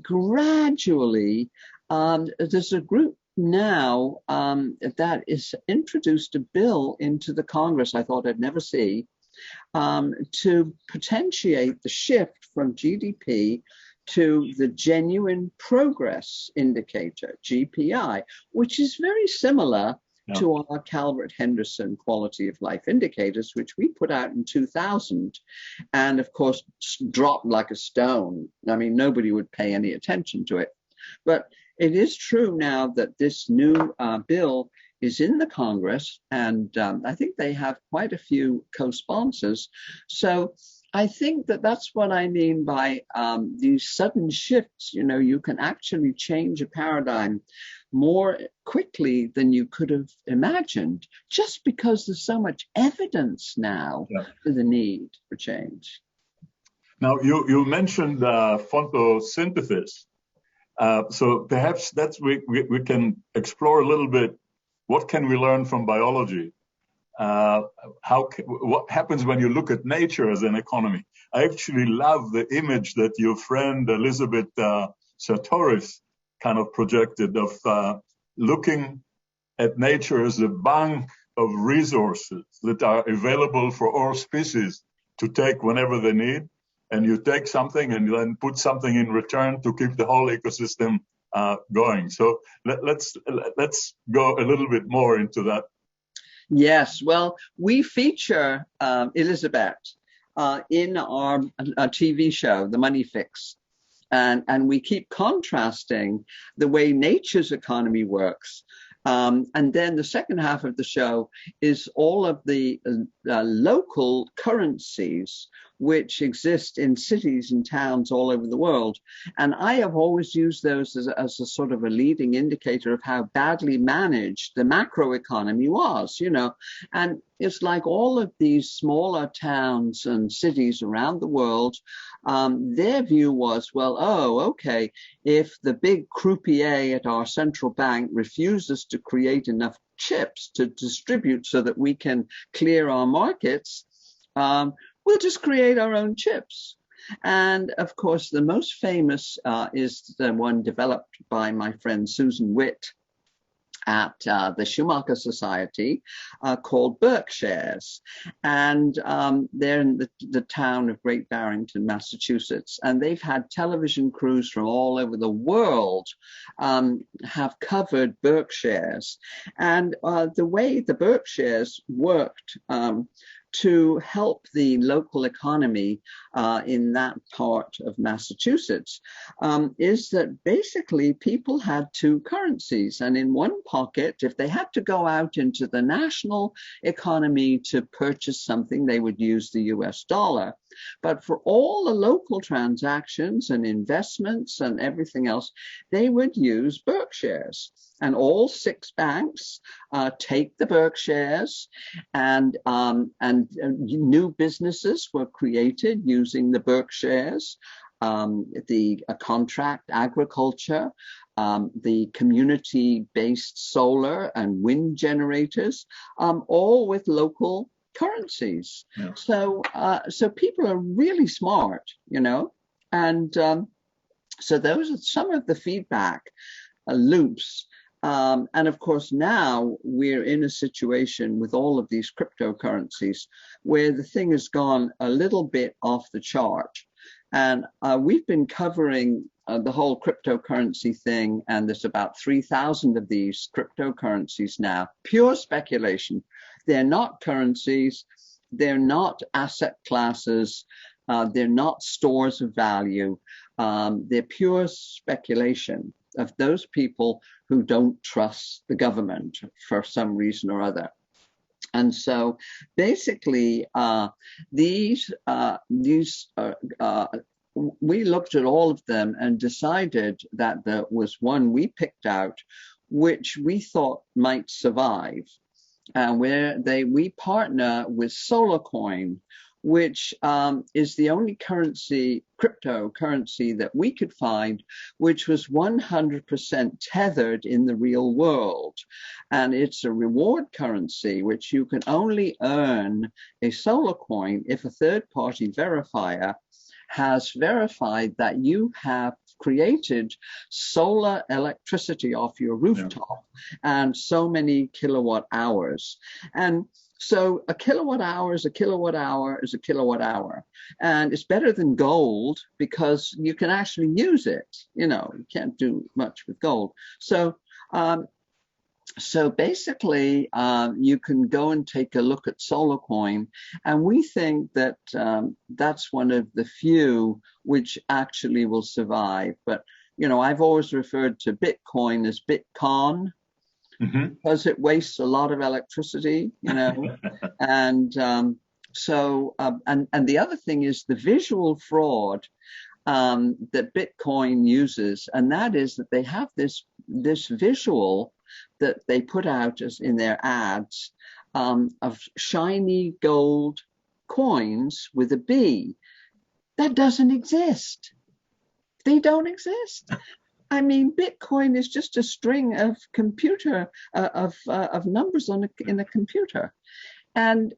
gradually, there's a group now that is introduced a bill into the Congress I thought I'd never see to potentiate the shift from GDP to the genuine progress indicator, GPI, which is very similar to our Calvert Henderson quality of life indicators, which we put out in 2000, and of course dropped like a stone. I mean, nobody would pay any attention to it. But it is true now that this new bill is in the Congress, and I think they have quite a few co-sponsors. So I think that that's what I mean by these sudden shifts. You know, you can actually change a paradigm more quickly than you could have imagined, just because there's so much evidence now for the need for change. Now, you mentioned photosynthesis. So perhaps that's we can explore a little bit. What can we learn from biology? What happens when you look at nature as an economy? I actually love the image that your friend Elizabeth Sartoris kind of projected of looking at nature as a bank of resources that are available for all species to take whenever they need. And you take something and then put something in return to keep the whole ecosystem going. So let's go a little bit more into that. Yes, well, we feature Elizabeth in our TV show, The Money Fix. And we keep contrasting the way nature's economy works. And then the second half of the show is all of the local currencies which exist in cities and towns all over the world. And I have always used those as a sort of a leading indicator of how badly managed the macroeconomy was, you know. And it's like all of these smaller towns and cities around the world, their view was, well, oh, okay, if the big croupier at our central bank refuses to create enough chips to distribute so that we can clear our markets, we'll just create our own chips. And of course, the most famous is the one developed by my friend Susan Witt at the Schumacher Society, called Berkshires. And they're in the town of Great Barrington, Massachusetts. And they've had television crews from all over the world have covered Berkshires. And the way the Berkshires worked to help the local economy in that part of Massachusetts is that basically people had two currencies. And in one pocket, if they had to go out into the national economy to purchase something, they would use the US dollar. But for all the local transactions and investments and everything else, they would use Berkshires. And all 6 banks take the Berkshires, and new businesses were created using the Berkshires, the contract agriculture, the community-based solar and wind generators, all with local currencies. Yeah. So people are really smart, you know, and so those are some of the feedback loops. And of course, now we're in a situation with all of these cryptocurrencies where the thing has gone a little bit off the chart. And we've been covering the whole cryptocurrency thing, and there's about 3,000 of these cryptocurrencies now. Pure speculation. They're not currencies. They're not asset classes. They're not stores of value. They're pure speculation of those people who don't trust the government for some reason or other. And so basically, we looked at all of them and decided that there was one we picked out which we thought might survive, where we partner with SolarCoin, which is the only cryptocurrency that we could find, which was 100% tethered in the real world. And it's a reward currency, which you can only earn a solar coin if a third-party verifier has verified that you have created solar electricity off your rooftop, and so many kilowatt hours. And so a kilowatt hour is a kilowatt hour is a kilowatt hour. And it's better than gold because you can actually use it. You know, you can't do much with gold. So basically, you can go and take a look at SolarCoin, and we think that that's one of the few which actually will survive. But, you know, I've always referred to Bitcoin as Bitcon, because it wastes a lot of electricity, you know. And and the other thing is the visual fraud that Bitcoin uses, and that is that they have this visual that they put out as in their ads of shiny gold coins with a B. That doesn't exist. They don't exist. I mean, Bitcoin is just a string of of numbers in a computer, and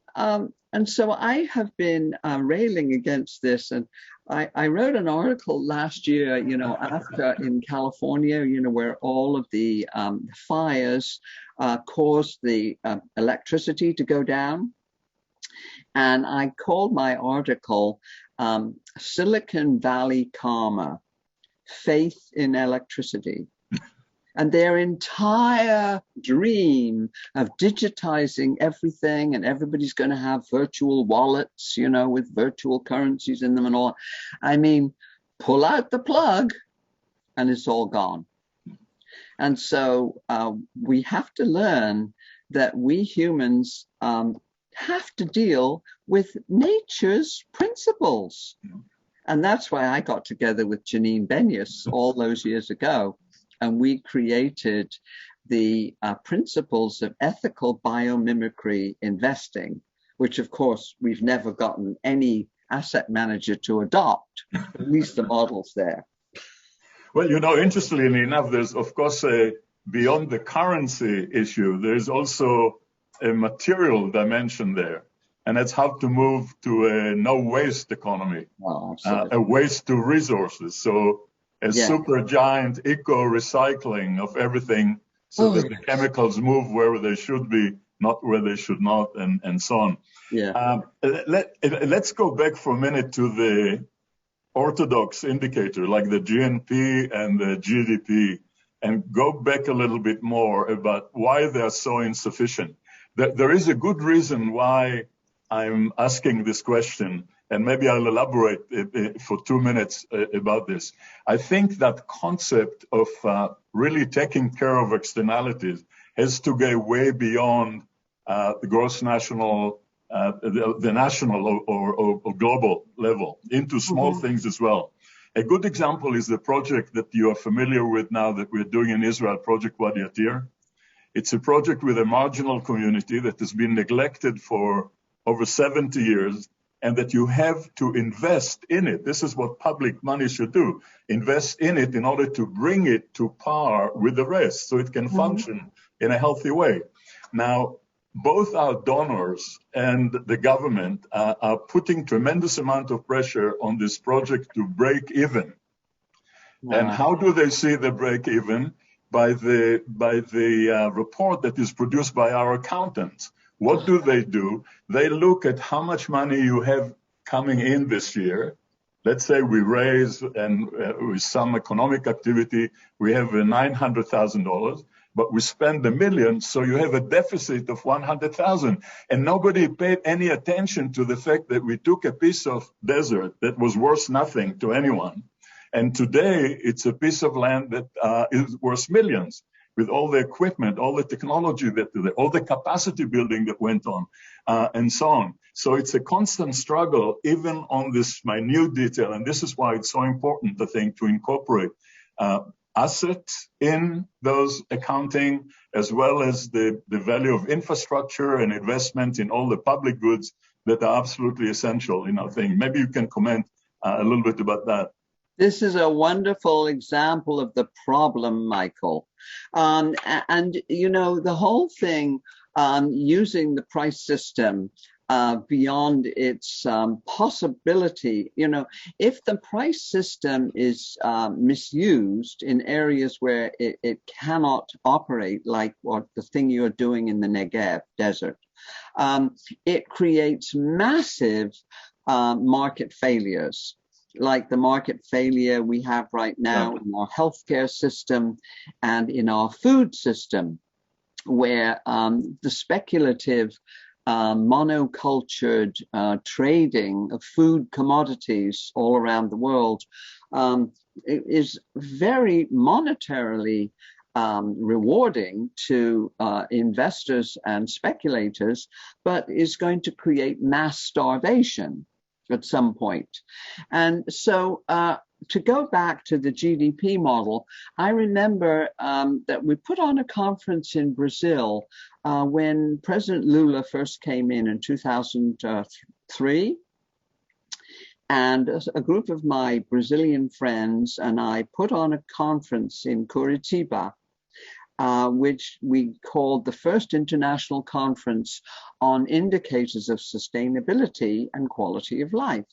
so I have been railing against this, and I wrote an article last year, you know, after in California, you know, where all of the fires caused the electricity to go down, and I called my article Silicon Valley Karma: Faith in Electricity. And their entire dream of digitizing everything, and everybody's going to have virtual wallets, you know, with virtual currencies in them and all. I mean, pull out the plug and it's all gone. And so we have to learn that we humans have to deal with nature's principles. And that's why I got together with Janine Benyus all those years ago. And we created the principles of ethical biomimicry investing, which, of course, we've never gotten any asset manager to adopt, at least the model's there. Well, you know, interestingly enough, there's, of course, beyond the currency issue, there's also a material dimension there. And that's how to move to a no waste economy, a waste to resources. So a super giant eco-recycling of everything so that the chemicals move where they should be, not where they should not, and so on. Let's go back for a minute to the orthodox indicator, like the GNP and the GDP, and go back a little bit more about why they are so insufficient. There is a good reason why I'm asking this question, and maybe I'll elaborate for 2 minutes about this. I think that concept of really taking care of externalities has to go way beyond the gross national, the national or global level, into small things as well. A good example is the project that you are familiar with now that we're doing in Israel, Project Wadi Atir. It's a project with a marginal community that has been neglected for over 70 years, and that you have to invest in it. This is what public money should do. Invest in it in order to bring it to par with the rest so it can function in a healthy way. Now, both our donors and the government are putting tremendous amount of pressure on this project to break even. And how do they see the break even? By the report that is produced by our accountants. What do? They look at how much money you have coming in this year. Let's say we raise, and with some economic activity, we have $900,000, but we spend $1 million, so you have a deficit of $100,000. And nobody paid any attention to the fact that we took a piece of desert that was worth nothing to anyone. And today it's a piece of land that is worth millions, with all the equipment, all the technology, all the capacity building that went on, and so on. So it's a constant struggle, even on this minute detail. And this is why it's so important, I think, to incorporate assets in those accounting, as well as the value of infrastructure and investment in all the public goods that are absolutely essential in our thing. Maybe you can comment a little bit about that. This is a wonderful example of the problem, Michael. And, you know, the whole thing using the price system beyond its possibility, you know, if the price system is misused in areas where it cannot operate, like what the thing you're doing in the Negev desert, it creates massive market failures, like the market failure we have right now in our healthcare system and in our food system, where the speculative monocultured trading of food commodities all around the world is very monetarily rewarding to investors and speculators, but is going to create mass starvation at some point. And so to go back to the GDP model, I remember that we put on a conference in Brazil when President Lula first came in 2003. And a group of my Brazilian friends and I put on a conference in Curitiba, which we called the first international conference on indicators of sustainability and quality of life.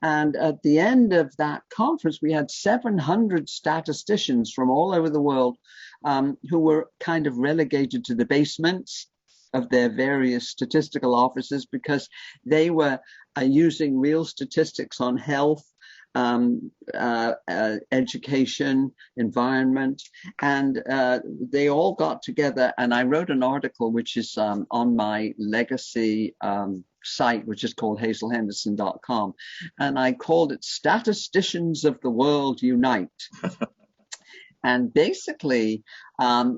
And at the end of that conference, we had 700 statisticians from all over the world who were kind of relegated to the basements of their various statistical offices because they were using real statistics on health education, environment, and they all got together. And I wrote an article which is on my legacy site, which is called hazelhenderson.com, and I called it "Statisticians of the World Unite." And basically,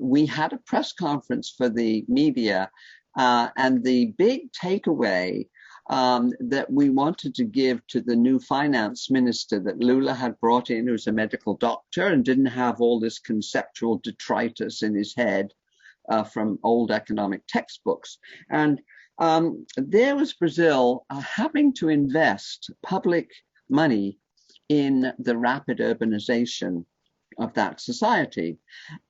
we had a press conference for the media, and the big takeaway that we wanted to give to the new finance minister that Lula had brought in, who's a medical doctor and didn't have all this conceptual detritus in his head from old economic textbooks. And there was Brazil having to invest public money in the rapid urbanization of that society.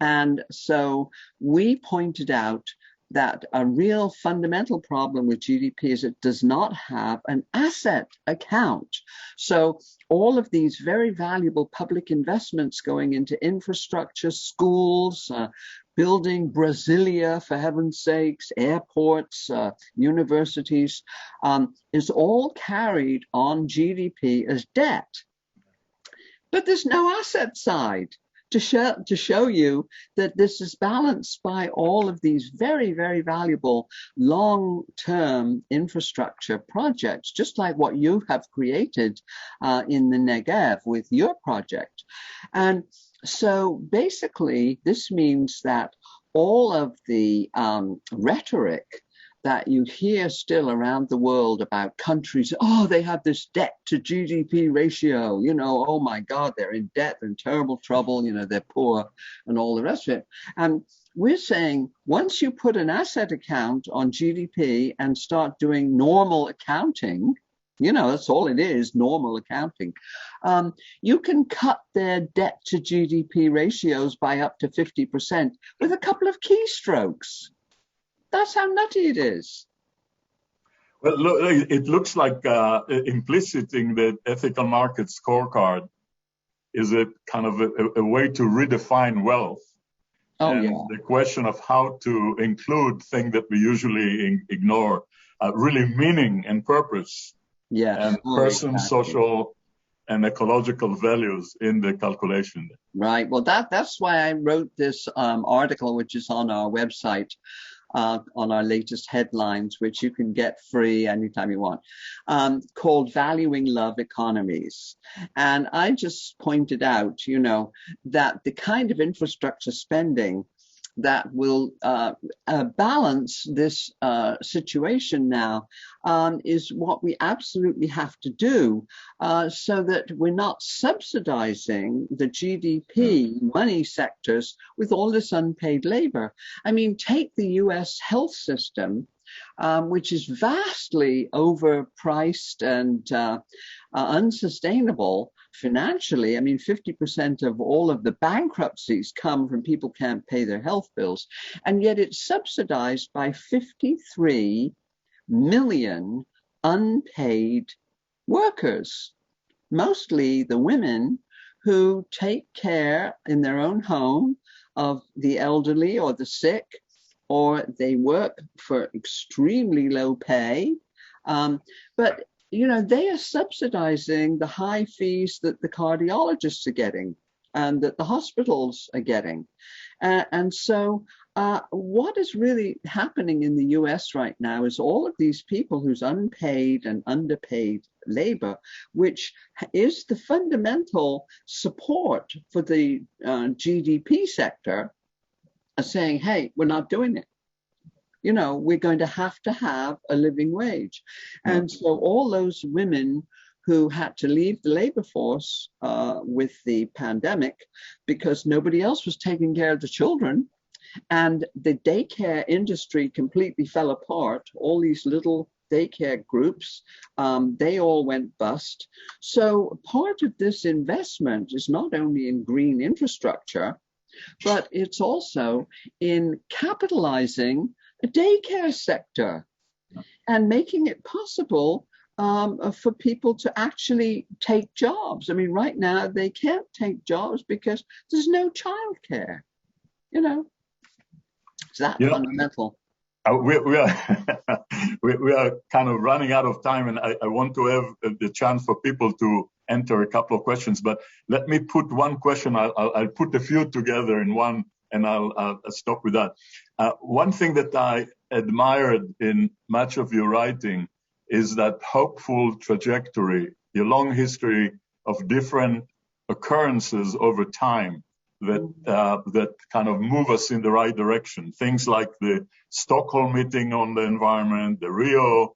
And so we pointed out that a real fundamental problem with GDP is it does not have an asset account. So all of these very valuable public investments going into infrastructure, schools, building Brasilia, for heaven's sakes, airports, universities, is all carried on GDP as debt. But there's no asset side to show you that this is balanced by all of these very, very valuable long-term infrastructure projects, just like what you have created in the Negev with your project. And so basically, this means that all of the rhetoric that you hear still around the world about countries, oh, they have this debt to GDP ratio, you know, oh my God, they're in debt, they're in terrible trouble, you know, they're poor and all the rest of it. And we're saying once you put an asset account on GDP and start doing normal accounting, you know, that's all it is, normal accounting, you can cut their debt to GDP ratios by up to 50% with a couple of keystrokes. That's how nutty it is. Well, look, it looks like implicit in the ethical market scorecard is a kind of a way to redefine wealth. Oh, and yeah. The question of how to include things that we usually ignore, really meaning and purpose, and person, exactly. Social, and ecological values in the calculation. Right. Well, that's why I wrote this article, which is on our website. On our latest headlines, which you can get free anytime you want, called Valuing Love Economies. And I just pointed out, you know, that the kind of infrastructure spending that will balance this situation now is what we absolutely have to do so that we're not subsidizing the GDP money sectors with all this unpaid labor. I mean, take the US health system, which is vastly overpriced and unsustainable financially. I mean, 50% of all of the bankruptcies come from people can't pay their health bills, and yet it's subsidized by 53 million unpaid workers, mostly the women who take care in their own home of the elderly or the sick, or they work for extremely low pay. But you know, they are subsidizing the high fees that the cardiologists are getting and that the hospitals are getting. And so what is really happening in the US right now is all of these people whose unpaid and underpaid labor, which is the fundamental support for the GDP sector, are saying, hey, we're not doing it. You know, we're going to have a living wage. And so all those women who had to leave the labor force with the pandemic because nobody else was taking care of the children, and the daycare industry completely fell apart, all these little daycare groups, they all went bust. So part of this investment is not only in green infrastructure, but it's also in capitalizing a daycare sector and making it possible for people to actually take jobs. I mean, right now they can't take jobs because there's no childcare. You know, it's that fundamental. We are kind of running out of time, and I want to have the chance for people to enter a couple of questions, but let me put one question. I'll put a few together in one, and I'll stop with that. One thing that I admired in much of your writing is that hopeful trajectory, your long history of different occurrences over time that kind of move us in the right direction. Things like the Stockholm meeting on the environment, the Rio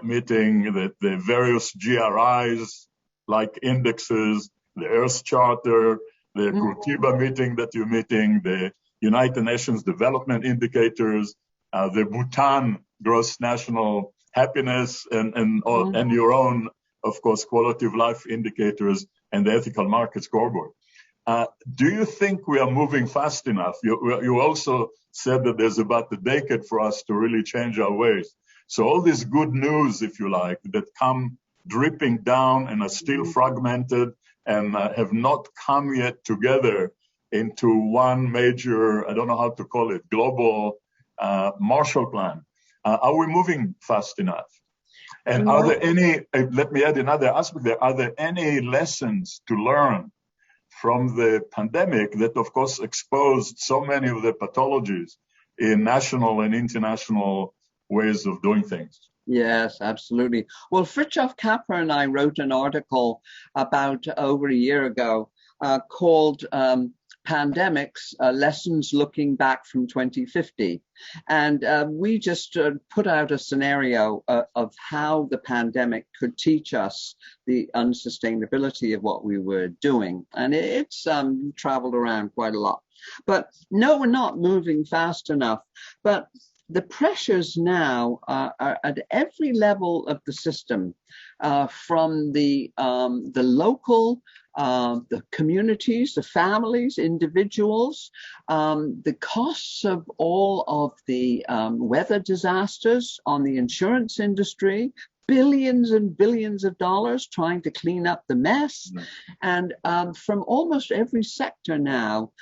meeting, the various GRIs like indexes, the Earth Charter, the Curitiba meeting that you're meeting, the United Nations Development Indicators, the Bhutan Gross National Happiness, and your own, of course, quality of life indicators, and the ethical market scoreboard. Do you think we are moving fast enough? You also said that there's about a decade for us to really change our ways. So all this good news, if you like, that come dripping down and are still fragmented and have not come yet together into one major, I don't know how to call it, global Marshall Plan. Are we moving fast enough? And are there any, let me add another aspect there, are there any lessons to learn from the pandemic that, of course, exposed so many of the pathologies in national and international ways of doing things? Yes, absolutely. Well, Fritjof Capra and I wrote an article about over a year ago called Pandemics, Lessons Looking Back from 2050. And we just put out a scenario of how the pandemic could teach us the unsustainability of what we were doing. And it's traveled around quite a lot. But no, we're not moving fast enough. But the pressures now are at every level of the system, from the local, the communities, the families, individuals, the costs of all of the weather disasters on the insurance industry, billions and billions of dollars trying to clean up the mess. And from almost every sector now,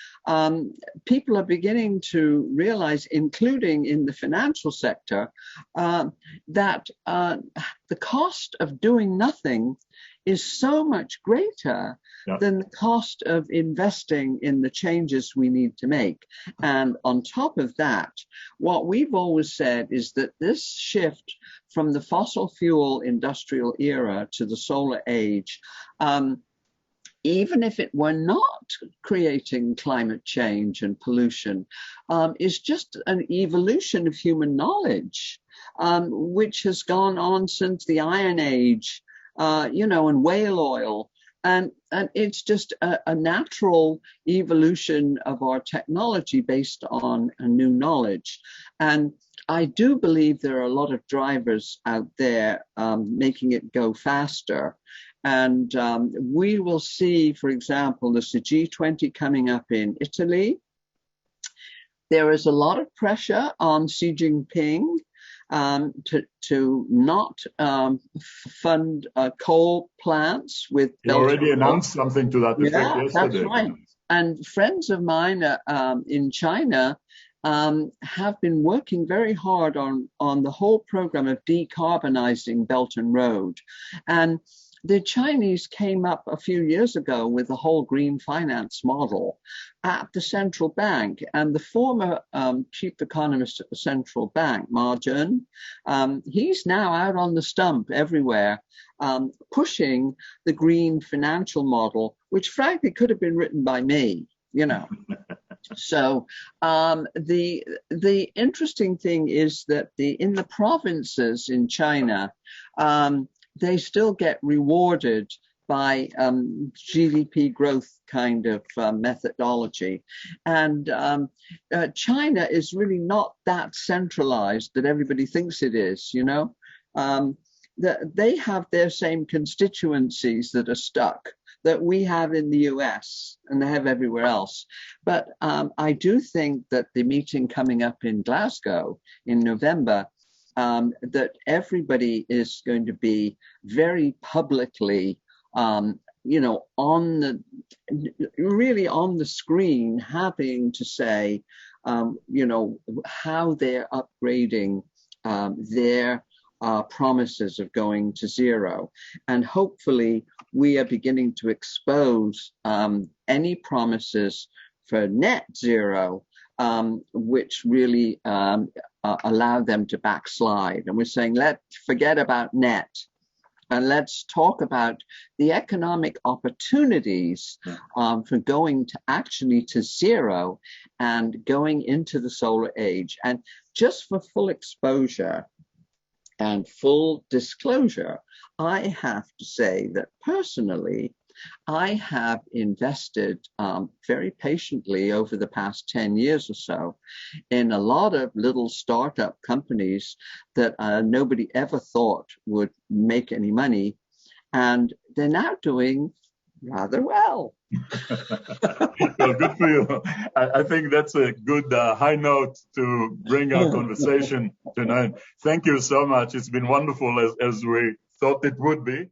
people are beginning to realize, including in the financial sector, that the cost of doing nothing is so much greater than the cost of investing in the changes we need to make. And on top of that, what we've always said is that this shift from the fossil fuel industrial era to the solar age, even if it were not creating climate change and pollution, is just an evolution of human knowledge, which has gone on since the Iron Age, and whale oil. And it's just a natural evolution of our technology based on a new knowledge. And I do believe there are a lot of drivers out there making it go faster. And we will see, for example, there's the G20 coming up in Italy. There is a lot of pressure on Xi Jinping to not fund coal plants with. He already announced something to that effect yesterday. That's right. And friends of mine in China have been working very hard on the whole program of decarbonizing Belt and Road. And the Chinese came up a few years ago with the whole green finance model at the central bank. And the former chief economist at the central bank, Ma Jun, he's now out on the stump everywhere, pushing the green financial model, which frankly could have been written by me, So the interesting thing is that in the provinces in China, they still get rewarded by GDP growth kind of methodology. And China is really not that centralized that everybody thinks it is, They have their same constituencies that are stuck that we have in the US and they have everywhere else. But I do think that the meeting coming up in Glasgow in November, that everybody is going to be very publicly, on the screen, having to say, how they're upgrading their promises of going to zero. And hopefully we are beginning to expose any promises for net zero, which really allow them to backslide. And we're saying, let's forget about net. And let's talk about the economic opportunities for going to actually to zero and going into the solar age. And just for full exposure and full disclosure, I have to say that personally, I have invested very patiently over the past 10 years or so in a lot of little startup companies that nobody ever thought would make any money. And they're now doing rather well. Well, good for you. I think that's a good high note to bring our conversation tonight. Thank you so much. It's been wonderful as we thought it would be.